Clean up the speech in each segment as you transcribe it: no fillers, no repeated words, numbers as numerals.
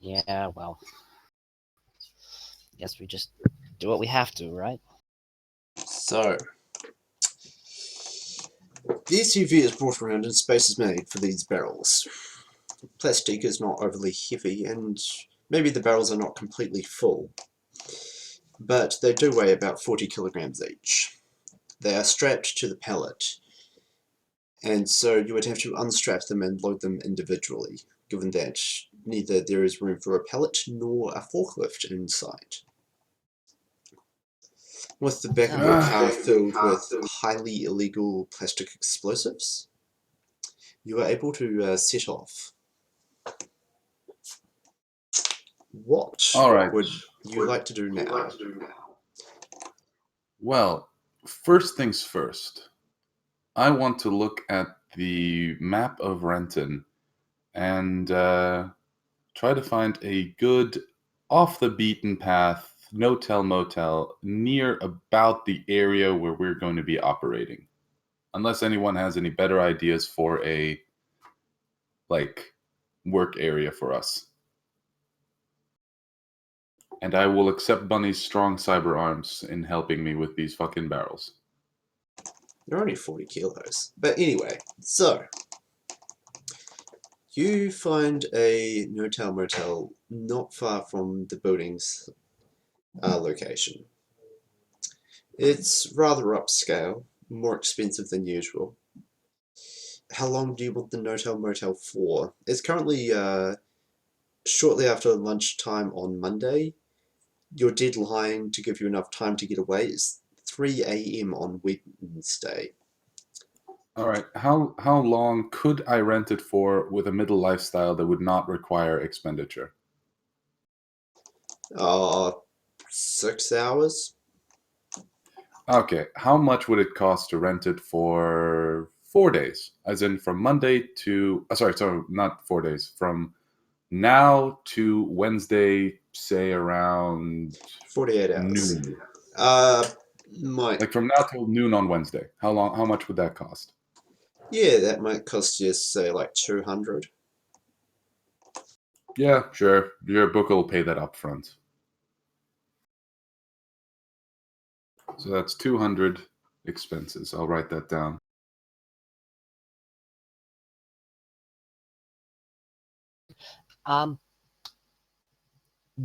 Yeah, well, guess we just do what we have to, right? So, the SUV is brought around and space is made for these barrels. Plastic is not overly heavy, and maybe the barrels are not completely full, but they do weigh about 40 kilograms each. They are strapped to the pallet, and so you would have to unstrap them and load them individually, given that neither there is room for a pallet nor a forklift in sight. With the back of your car filled with highly illegal plastic explosives, you are able to set off. What would you like to do now? Well, first things first. I want to look at the map of Renton and try to find a good off-the-beaten-path no-tell motel near about the area where we're going to be operating. Unless anyone has any better ideas for a, work area for us. And I will accept Bunny's strong cyber arms in helping me with these fucking barrels. They're only 40 kilos. But anyway, so you find a no-tell motel not far from the building's location. It's rather upscale, more expensive than usual. How long do you want the no-tell motel for? It's currently shortly after lunchtime on Monday. Your deadline to give you enough time to get away is 3 a.m. on Wednesday. Alright, how long could I rent it for with a middle lifestyle that would not require expenditure? 6 hours. Okay, how much would it cost to rent it for 4 days? As in from Monday to... sorry, not 4 days. From now to Wednesday, say around 48 hours. noon. Might... from now till noon on Wednesday. How much would that cost? Yeah, that might cost you, say, 200. Yeah, sure. Your book will pay that up front. So that's 200 expenses. I'll write that down.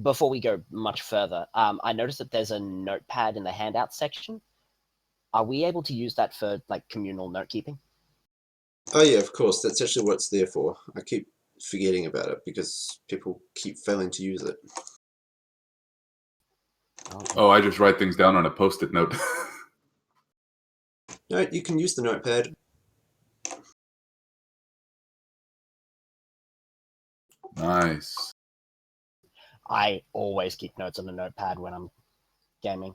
Before we go much further, I noticed that there's a notepad in the Handouts section. Are we able to use that for communal note keeping? Oh yeah, of course. That's actually what it's there for. I keep forgetting about it because people keep failing to use it. Oh, I just write things down on a post-it note. No, you can use the notepad. Nice. I always keep notes on the notepad when I'm gaming.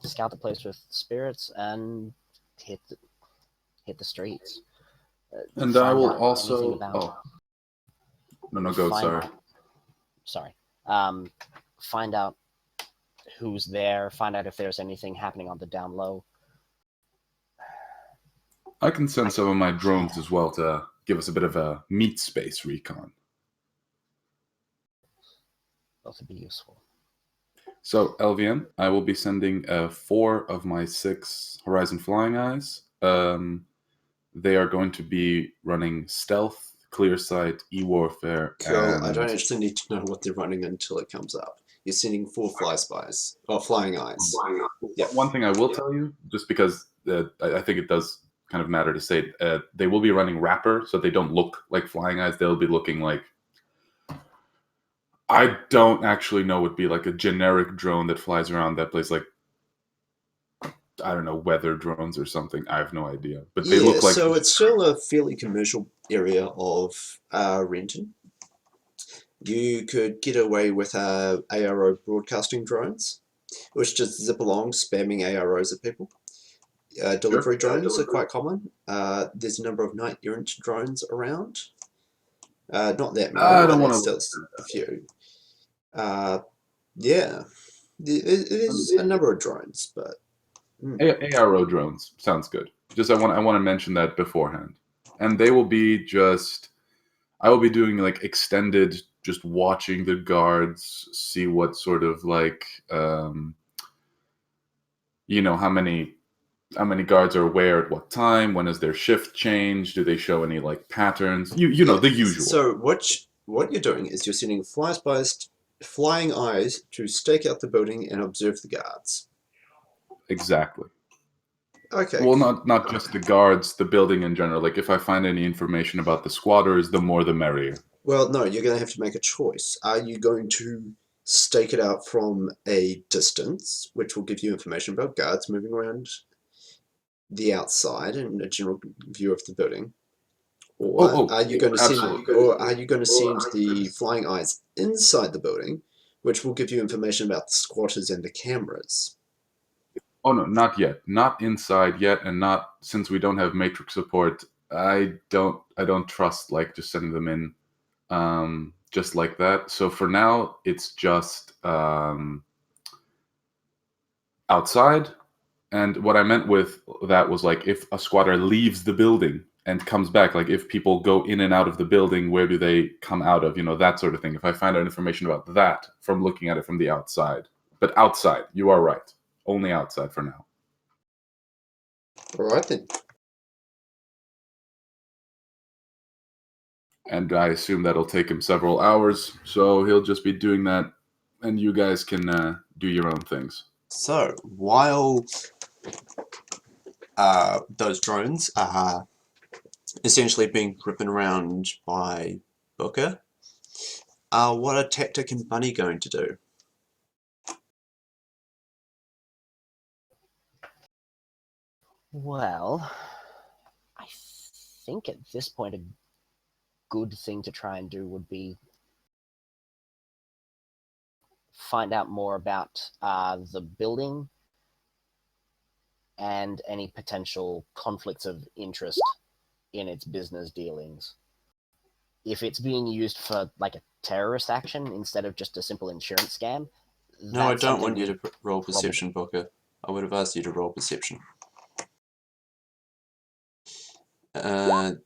Scout the place with spirits and hit the streets. And I will also... No, go, sorry. Sorry. Find out who's there, find out if there's anything happening on the down low. I can send some of my drones as well to give us a bit of a meat space recon. Both would be useful. So, LVN, I will be sending 4 of my 6 Horizon Flying Eyes. They are going to be running stealth, clear sight, e-warfare, Cool. and... I don't actually need to know what they're running until it comes up. You're sending 4 flying eyes. Yeah. One thing I will tell you, just because I think it does kind of matter to say, they will be running wrapper, so they don't look like flying eyes. They'll be looking like... I don't actually know what would be a generic drone that flies around that plays I don't know, weather drones or something. I have no idea. But they look like... so it's still a fairly commercial area of Renton. You could get away with ARO broadcasting drones, which just zip along spamming AROs at people. Delivery drones are quite common. There's a number of night errant drones around. Not that many, I don't want still a few. Yeah, there's a number of drones, but ARO drones sounds good. Just I want to mention that beforehand, and they will be just. I will be doing like extended, just watching the guards, see what sort of like, how many guards are where at what time, when is their shift change, do they show any like patterns, you know, the usual. So what you're doing is you're sending flying eyes to stake out the building and observe the guards. Exactly. Okay. Well, not just the guards, the building in general. Like if I find any information about the squatters, the more the merrier. Well, no, you're going to have to make a choice. Are you going to stake it out from a distance, which will give you information about guards moving around the outside and a general view of the building? Or are you going to send the flying eyes inside the building, which will give you information about the squatters and the cameras? Oh no, not yet. Not inside yet, and not since we don't have matrix support. I don't trust like just sending them in just like that. So for now, it's just outside. And what I meant with that was like if a squatter leaves the building and comes back, like if people go in and out of the building, where do they come out of? You know, that sort of thing. If I find out information about that from looking at it from the outside. But outside, you are right. Only outside for now. All right then. And I assume that'll take him several hours, so he'll just be doing that, and you guys can do your own things. So while those drones are essentially being driven around by Booker, what are Tactic and Bunny going to do? Well, I think at this point a good thing to try and do would be find out more about the building and any potential conflicts of interest in its business dealings. If it's being used for like a terrorist action instead of just a simple insurance scam. No, I don't want you to roll perception, Booker. I would have asked you to roll perception. The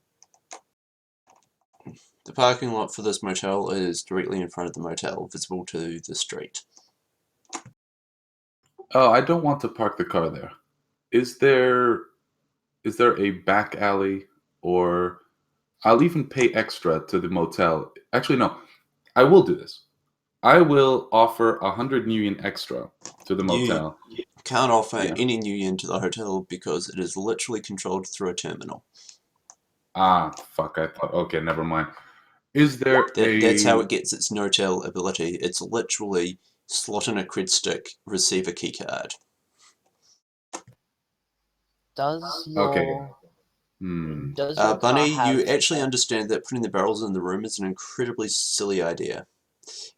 parking lot for this motel is directly in front of the motel, visible to the street. Oh, I don't want to park the car there. Is there a back alley, or I'll even pay extra to the motel. Actually, no. I will do this. I will offer 100 new yen extra to the motel. You can't offer any new yen to the hotel because it is literally controlled through a terminal. Ah, fuck, I thought, okay, never mind. Is there That's how it gets its no-tell ability. It's literally slot in a cred stick, receive a keycard. Does your Bunny, you actually understand that putting the barrels in the room is an incredibly silly idea.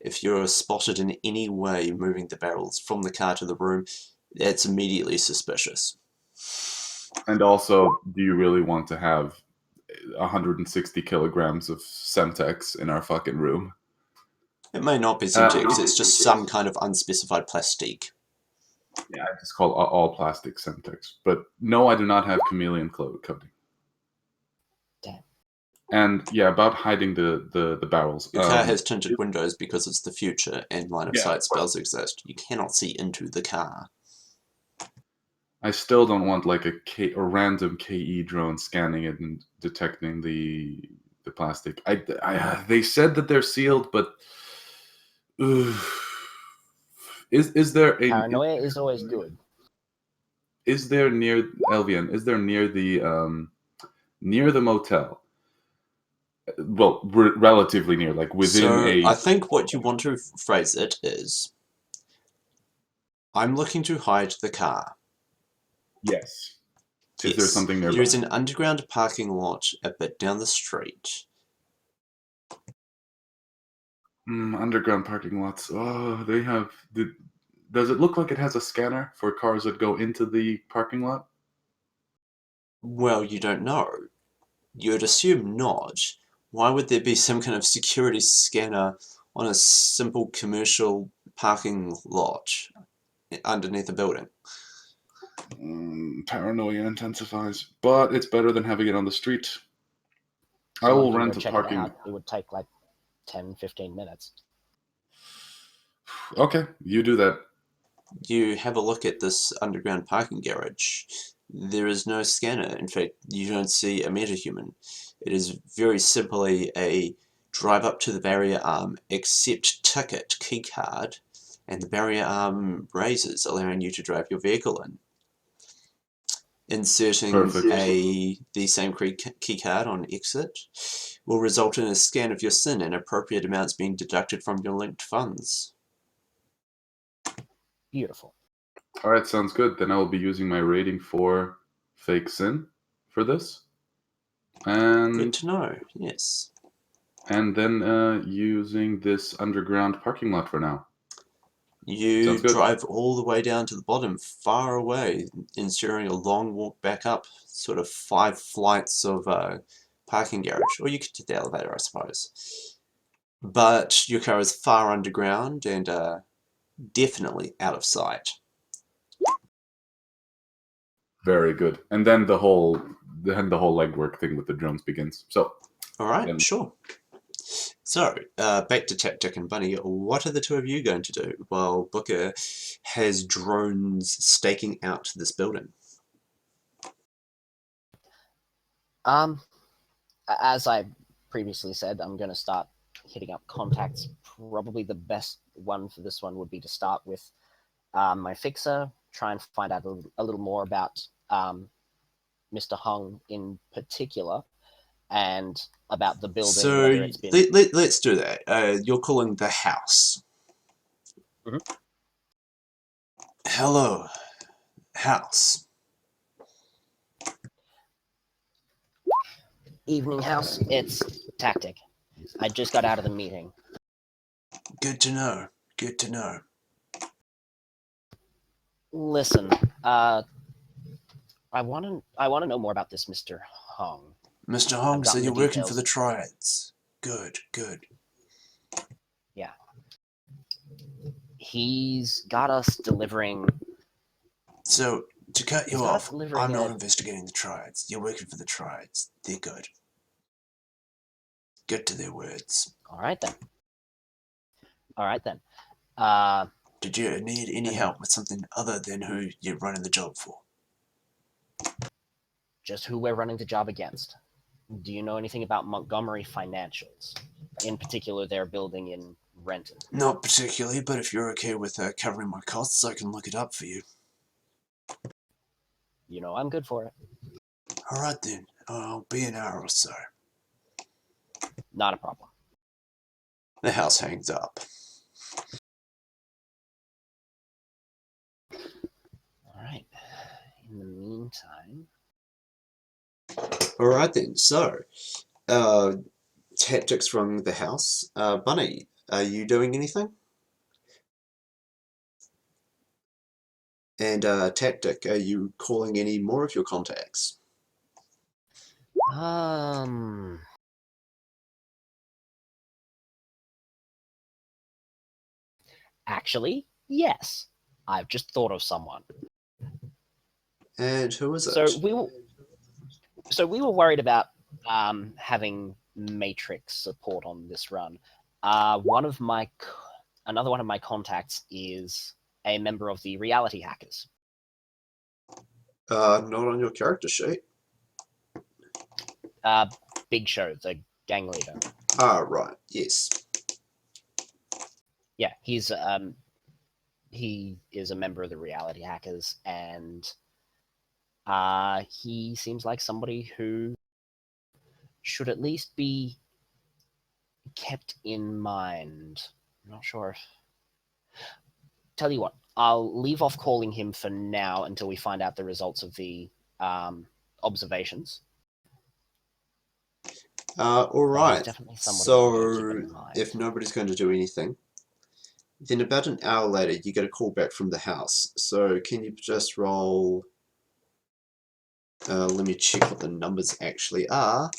If you're spotted in any way moving the barrels from the car to the room, that's immediately suspicious. And also, do you really want to have 160 kilograms of Semtex in our fucking room? It may not be Semtex, it's just some kind of unspecified plastique. Yeah, I just call all plastic Semtex. But no, I do not have chameleon coating. Damn. And yeah, about hiding the barrels. Your car has tinted windows because it's the future and line of sight spells exist. You cannot see into the car. I still don't want like a random KE drone scanning it and detecting the plastic. They said that they're sealed, but is there a paranoia is always good? Is there near Elvian? Is there near the motel? Well, relatively near, like within I think what you want to phrase it is, I'm looking to hide the car. Yes. Is there something nearby? There is an underground parking lot a bit down the street. Underground parking lots. Oh, they have... Does it look like it has a scanner for cars that go into the parking lot? Well, you don't know. You'd assume not. Why would there be some kind of security scanner on a simple commercial parking lot underneath a building? Paranoia intensifies, but it's better than having it on the street. I So will you rent go a check parking. it out. It would take like 10, 15 minutes. Okay, you do that. You have a look at this underground parking garage. There is no scanner. In fact, you don't see a metahuman. It is very simply a drive up to the barrier arm, accept ticket keycard, and the barrier arm raises, allowing you to drive your vehicle in. Inserting Perfect. the same keycard on exit will result in a scan of your SIN and appropriate amounts being deducted from your linked funds. Beautiful. All right, sounds good. Then I will be using my rating for fake sin for this, Good and to know, yes. then using this underground parking lot for now. You Sounds good. drive all the way down to the bottom, far away, ensuring a long walk back up, sort of 5 flights of parking garage, or you could take the elevator, I suppose. But your car is far underground and definitely out of sight. Very good. And then the whole legwork thing with the drones begins. So, All right, then- sure. So, back to Tactic and Bunny. What are the two of you going to do while Booker has drones staking out this building? As I previously said, I'm going to start hitting up contacts. Probably the best one for this one would be to start with my fixer, try and find out a little more about Mr. Hung in particular, and about the building. So whether it's been... let's do that. You're calling the house. Mhm. Hello, house. Evening house, it's Tactic. I just got out of the meeting. Good to know. Good to know. Listen, I want to know more about this Mr. Hung. Mr. Hong, so gotten the you're working for details. the Triads. Good, good. Yeah. He's got us delivering... So, to cut you He's got us off, delivering I'm not a... investigating the Triads. You're working for the Triads. They're good. Good to their words. All right then. Did you need any help with something other than who you're running the job for? Just who we're running the job against. Do you know anything about Montgomery Financials? In particular, their building in Renton. Not particularly, but if you're okay with covering my costs, I can look it up for you. You know, I'm good for it. Alright then, I'll be an hour or so. Not a problem. The house hangs up. All right. In the meantime... Alright then, so, tactics from the house. Bunny, are you doing anything? And Tactic, are you calling any more of your contacts? Actually, yes. I've just thought of someone. And who is it? So we were worried about having Matrix support on this run. Another one of my contacts is a member of the Reality Hackers. Not on your character sheet. Big Show, the gang leader. Ah, right, yes. Yeah, he is a member of the Reality Hackers, and he seems like somebody who should at least be kept in mind. I'm not sure if... Tell you what, I'll leave off calling him for now until we find out the results of the observations. Alright, so mind. if nobody's going to do anything, then about an hour later you get a call back from the house. So can you just roll... let me check what the numbers actually are.